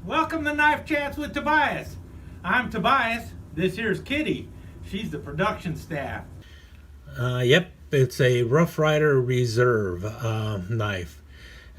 Welcome to Knife Chats with Tobias. I'm Tobias. This here's Kitty. She's the production staff. Yep, it's a Rough Ryder Reserve knife.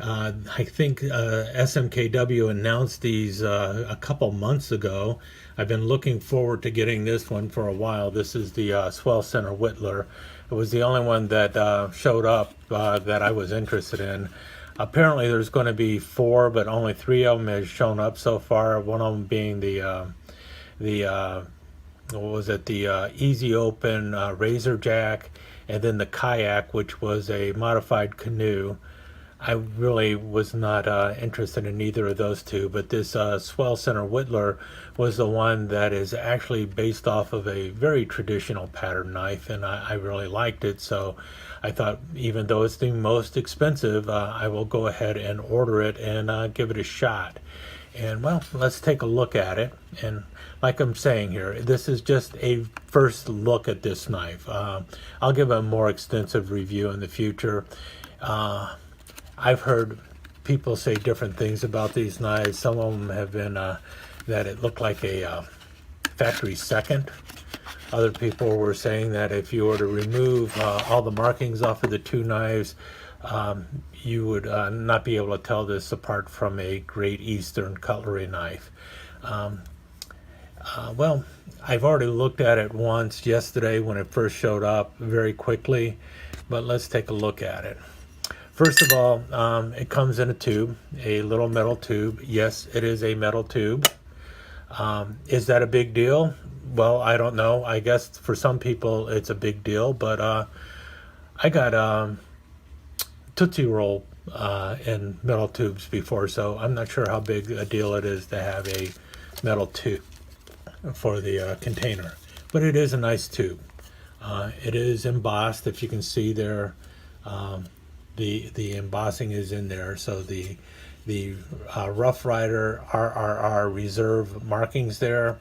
I think SMKW announced these a couple months ago. I've been looking forward to getting this one for a while. This is the Swell Center Whittler. It was the only one that showed up that I was interested in. Apparently there's going to be 4, but only 3 of them has shown up so far. One of them being the what was it, the Easy Open Razor Jack, and then the Kayak, which was a modified canoe. I really was not interested in either of those two, but this Swell Center Whittler was the one that is actually based off of a very traditional pattern knife, and I really liked it. So I thought, even though it's the most expensive, I will go ahead and order it and give it a shot. And well, let's take a look at it. And like I'm saying here, this is just a first look at this knife. I'll give a more extensive review in the future. I've heard people say different things about these knives. Some of them have been that it looked like a factory second. Other people were saying that if you were to remove all the markings off of the two knives, you would not be able to tell this apart from a Great Eastern cutlery knife. Well, I've already looked at it once yesterday when it first showed up very quickly, but let's take a look at it. First of all, it comes in a tube, a little metal tube. Yes, it is a metal tube. Is that a big deal? Well, I don't know. I guess for some people it's a big deal, but I got Tootsie Roll in metal tubes before, so I'm not sure how big a deal it is to have a metal tube for the container. But it is a nice tube. It is embossed, if you can see there. The embossing is in there, so the Rough Ryder RRR Reserve markings there,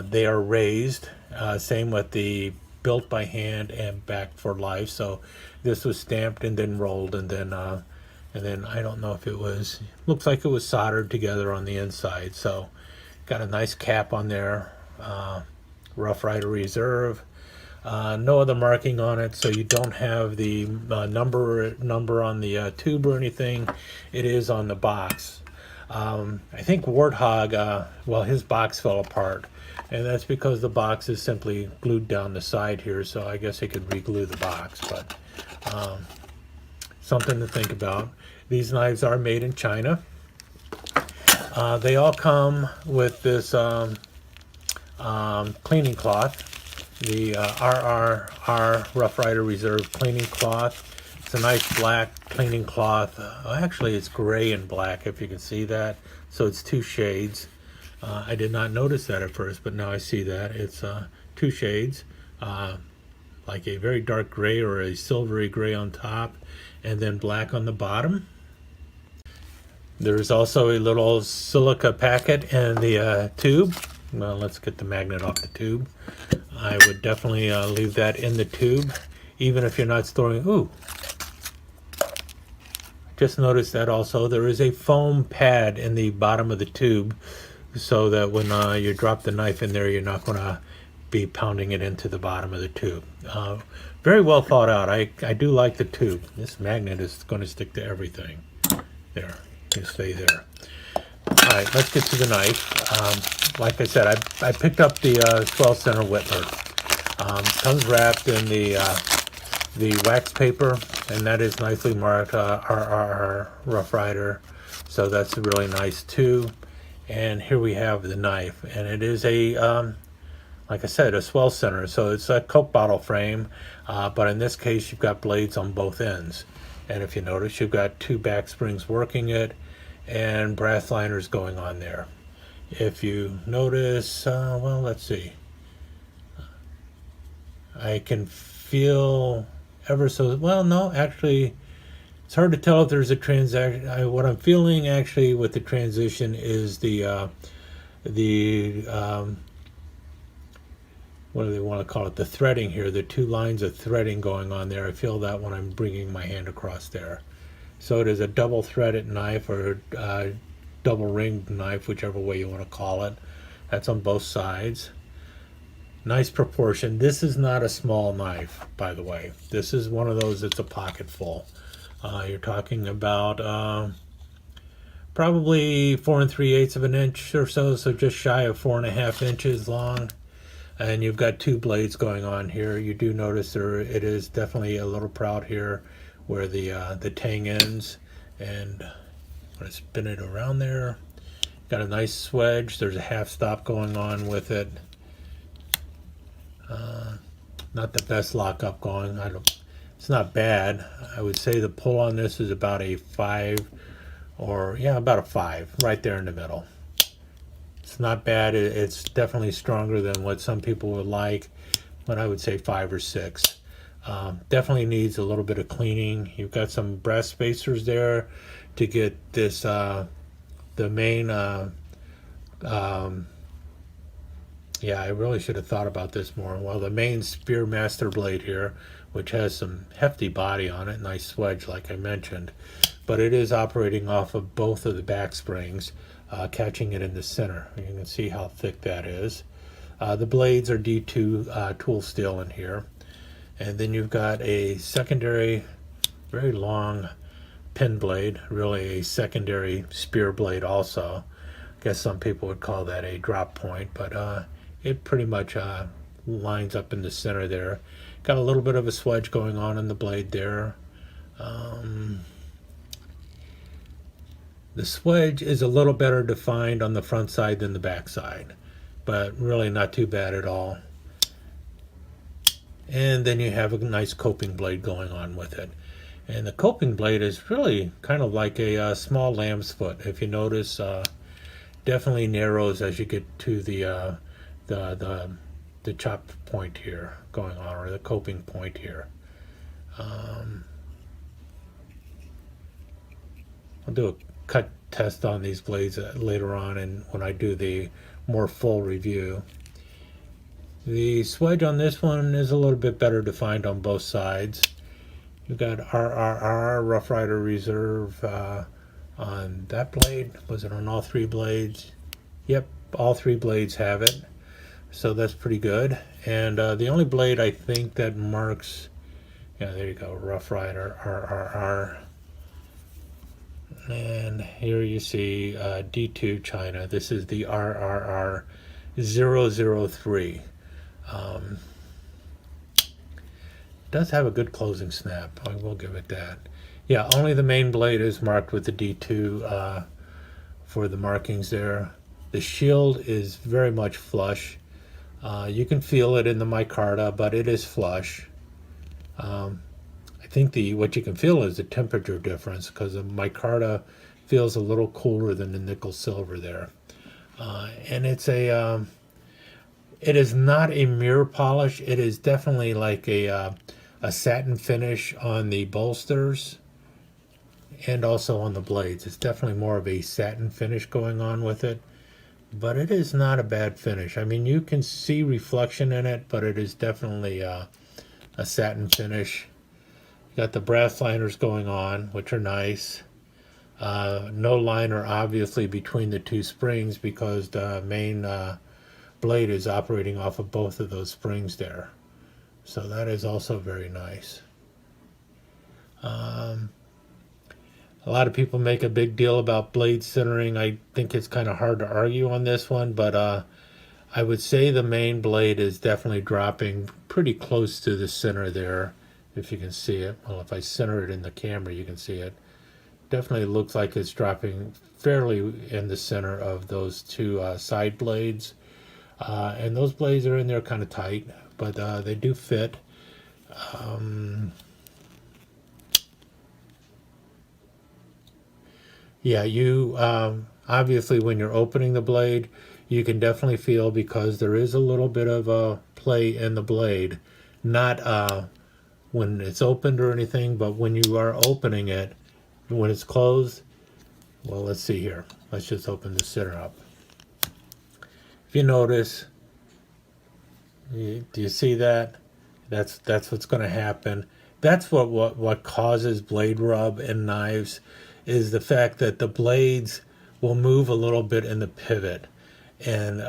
they are raised. Same with the built by hand and back for life. So this was stamped and then rolled, and then I don't know if it was, looks like it was soldered together on the inside. So got a nice cap on there, Rough Ryder Reserve. No other marking on it, so you don't have the number on the tube or anything. It is on the box. I think Warthog, well, his box fell apart, and that's because the box is simply glued down the side here, so I guess they could re-glue the box, but something to think about. These knives are made in China. They all come with this cleaning cloth. The RRR Rough Ryder Reserve cleaning cloth. It's a nice black cleaning cloth. Actually, it's gray and black, if you can see that. So it's 2 shades. I did not notice that at first, but now I see that. It's 2 shades, like a very dark gray or a silvery gray on top, and then black on the bottom. There's also a little silica packet in the tube. Well, let's get the magnet off the tube. I would definitely leave that in the tube, even if you're not storing. Ooh, just noticed that also. There is a foam pad in the bottom of the tube, so that when you drop the knife in there, you're not going to be pounding it into the bottom of the tube. Very well thought out. I do like the tube. This magnet is going to stick to everything. There, you stay there. All right, let's get to the knife. Like I said, I picked up the Swell Center Whittler. Comes wrapped in the wax paper, and that is nicely marked RRR Rough Ryder. So that's really nice too. And here we have the knife, and it is a, like I said, a Swell Center. So it's a Coke bottle frame, but in this case, you've got blades on both ends. And if you notice, you've got 2 back springs working it, and brass liners going on there. If you notice, well, let's see. I can feel ever so, well, no, actually, it's hard to tell if there's a transaction. What I'm feeling actually with the transition is the what do they want to call it? The threading here, the 2 lines of threading going on there. I feel that when I'm bringing my hand across there. So it is a double threaded knife, or double ringed knife, whichever way you want to call it. That's on both sides. Nice proportion. This is not a small knife, by the way. This is one of those that's a pocket full. You're talking about probably 4 3/8 of an inch or so, so just shy of 4.5 inches long. And you've got two blades going on here. You do notice it is definitely a little proud here where the tang ends, and I'm going to spin it around there. Got a nice swedge. There's a half stop going on with it. Not the best lockup going. It's not bad. I would say the pull on this is about a 5, or yeah, about a 5, right there in the middle. It's not bad. It's definitely stronger than what some people would like, but I would say 5 or 6. Definitely needs a little bit of cleaning. You've got some brass spacers there to get this the main yeah, I really should have thought about this more. Well, the main Spearmaster blade here, which has some hefty body on it, nice swedge like I mentioned, but it is operating off of both of the back springs, catching it in the center. You can see how thick that is. The blades are D2 tool steel in here. And then you've got a secondary, very long pin blade, really a secondary spear blade also. I guess some people would call that a drop point, but it pretty much lines up in the center there. Got a little bit of a swedge going on in the blade there. The swedge is a little better defined on the front side than the back side, but really not too bad at all. And then you have a nice coping blade going on with it. And the coping blade is really kind of like a small lamb's foot. If you notice, definitely narrows as you get to the chop point here going on, or the coping point here. I'll do a cut test on these blades later on, and when I do the more full review. The swedge on this one is a little bit better defined on both sides. You've got RRR, Rough Ryder Reserve, on that blade. Was it on all 3 blades? Yep, all 3 blades have it. So that's pretty good. And the only blade I think that marks, yeah, there you go, Rough Ryder, RRR. And here you see D2 China. This is the RRR-003. Does have a good closing snap. I will give it that. Yeah, only the main blade is marked with the D2 for the markings there. The shield is very much flush. You can feel it in the micarta, but it is flush. I think what you can feel is the temperature difference, because the micarta feels a little cooler than the nickel silver there. And it's it is not a mirror polish. It is definitely like a satin finish on the bolsters and also on the blades. It's definitely more of a satin finish going on with it, but it is not a bad finish. I mean, you can see reflection in it, but it is definitely a satin finish. You got the brass liners going on, which are nice. No liner obviously between the 2 springs, because the main blade is operating off of both of those springs there. So that is also very nice. A lot of people make a big deal about blade centering. I think it's kind of hard to argue on this one, but I would say the main blade is definitely dropping pretty close to the center there, if you can see it. Well, if I center it in the camera, you can see it. Definitely looks like it's dropping fairly in the center of those 2 side blades. And those blades are in there kind of tight, but they do fit. Yeah, you obviously when you're opening the blade, you can definitely feel, because there is a little bit of a play in the blade. Not when it's opened or anything, but when you are opening it, when it's closed. Well, let's see here. Let's just open the center up. If you notice, do you see that? That's what's going to happen. That's what causes blade rub in knives, is the fact that the blades, will move a little bit in the pivot. And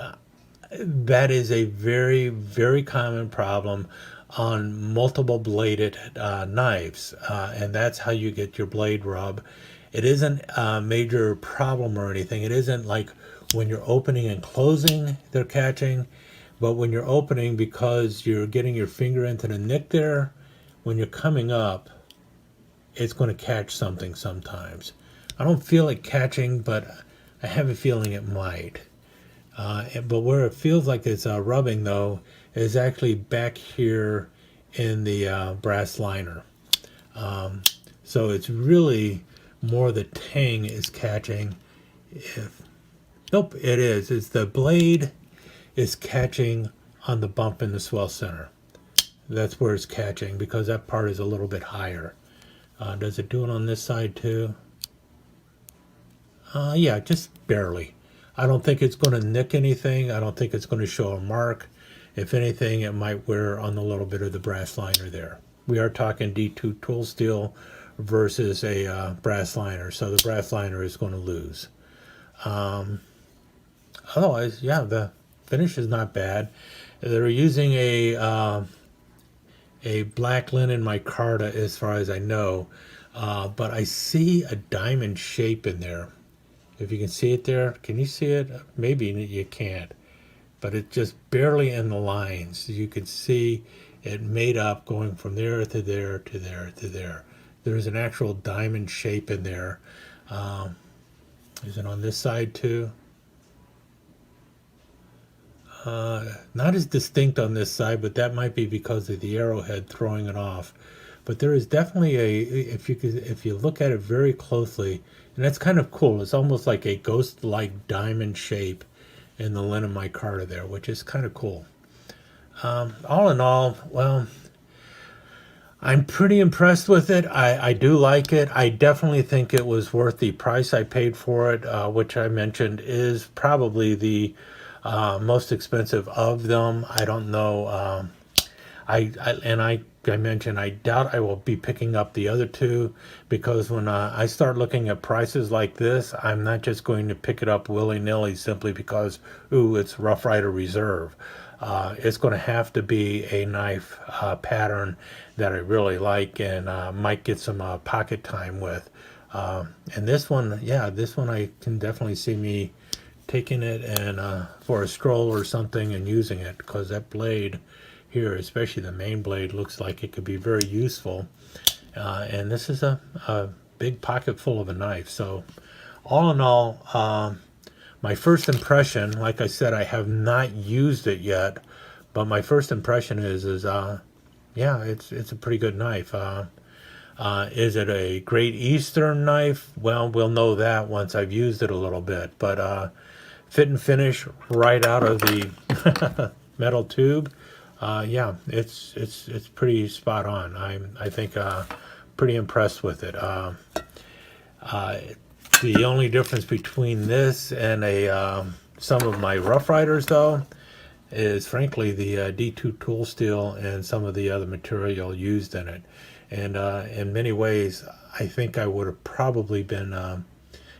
that is a very, very common problem on multiple bladed knives. And that's how you get your blade rub. It isn't a major problem or anything. It isn't like when you're opening and closing, they're catching. But when you're opening, because you're getting your finger into the nick there, when you're coming up, it's going to catch something sometimes. I don't feel it catching, but I have a feeling it might. But where it feels like it's rubbing, though, is actually back here in the brass liner. So it's really more the tang is catching. Nope, it is. It's the blade is catching on the bump in the swell center. That's where it's catching, because that part is a little bit higher. Does it do it on this side too? Yeah, just barely. I don't think it's going to nick anything. I don't think it's going to show a mark. If anything, it might wear on a little bit of the brass liner there. We are talking D2 tool steel versus a brass liner, so the brass liner is going to lose. Otherwise, yeah, the finish is not bad. They're using a black linen micarta as far as I know, but I see a diamond shape in there. If you can see it there, can you see it? Maybe you can't, but it's just barely in the lines. You can see it made up going from there to there to there to there. There's an actual diamond shape in there. Is it on this side too? Not as distinct on this side, but that might be because of the arrowhead throwing it off. But there is definitely if you look at it very closely, and that's kind of cool. It's almost like a ghost-like diamond shape in the linen micarta there, which is kind of cool. All in all, well, I'm pretty impressed with it. I do like it. I definitely think it was worth the price I paid for it, which I mentioned is probably the most expensive of them. I don't know. I mentioned I doubt I will be picking up the other two, because when I start looking at prices like this, I'm not just going to pick it up willy-nilly simply because, ooh, it's Rough Ryder Reserve. It's going to have to be a knife pattern that I really like and might get some pocket time with. And this one, yeah, this one I can definitely see me taking it and for a stroll or something and using it, because that blade here, especially the main blade, looks like it could be very useful. And this is a big pocket full of a knife. So all in all, my first impression, like I said, I have not used it yet, but my first impression is yeah, it's a pretty good knife. Is it a Great Eastern knife? Well, we'll know that once I've used it a little bit. But fit and finish right out of the metal tube. Yeah, it's pretty spot on. I think pretty impressed with it. The only difference between this and some of my Rough Riders, though, is frankly the D2 tool steel and some of the other material used in it. And in many ways, I think I would have probably been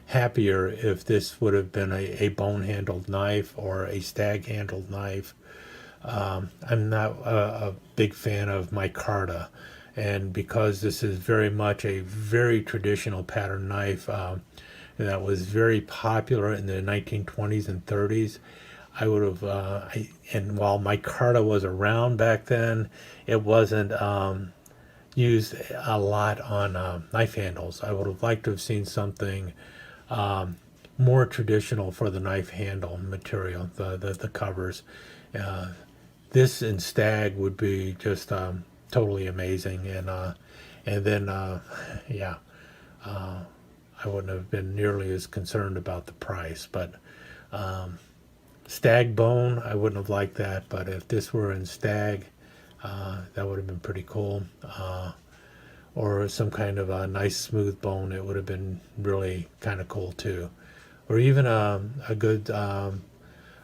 happier if this would have been a bone-handled knife or a stag-handled knife. I'm not a big fan of micarta, and because this is very much a very traditional pattern knife that was very popular in the 1920s and 30s, I would have, and while micarta was around back then, it wasn't used a lot on knife handles. I would have liked to have seen something more traditional for the knife handle material, the covers. This in stag would be just totally amazing, and then yeah, I wouldn't have been nearly as concerned about the price. But stag bone, I wouldn't have liked that. But if this were in stag, that would have been pretty cool. Or some kind of a nice smooth bone, it would have been really kind of cool too. Or even a good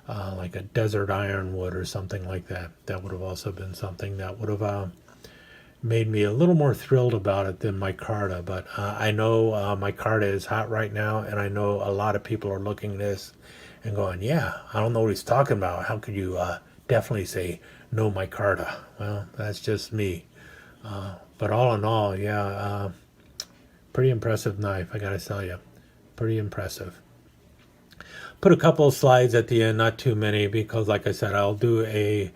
like a desert ironwood or something like that. That would have also been something that would have made me a little more thrilled about it than micarta. But I know micarta is hot right now, and I know a lot of people are looking at this and going, yeah, I don't know what he's talking about. How could you definitely say no micarta? Well, that's just me. But all in all, yeah, pretty impressive knife, I gotta tell you. Pretty impressive. Put a couple of slides at the end, not too many, because like I said, I'll do a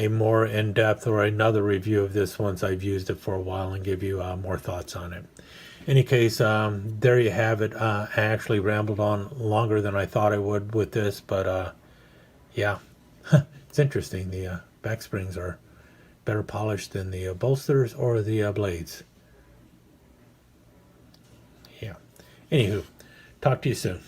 more in-depth or another review of this once I've used it for a while and give you more thoughts on it. In any case, there you have it. I actually rambled on longer than I thought I would with this, but yeah, it's interesting. The back springs are better polished than the bolsters or the blades. Yeah. Anywho, talk to you soon.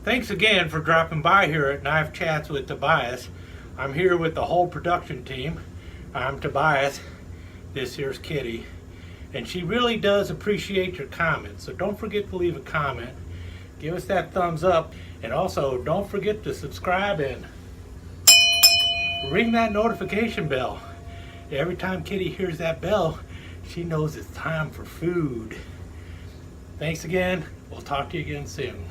Thanks again for dropping by here at Knife Chats with Tobias. I'm here with the whole production team. I'm Tobias. This here's Kitty. And she really does appreciate your comments. So don't forget to leave a comment. Give us that thumbs up. And also don't forget to subscribe and ring that notification bell. Every time Kitty hears that bell, she knows it's time for food. Thanks again. We'll talk to you again soon.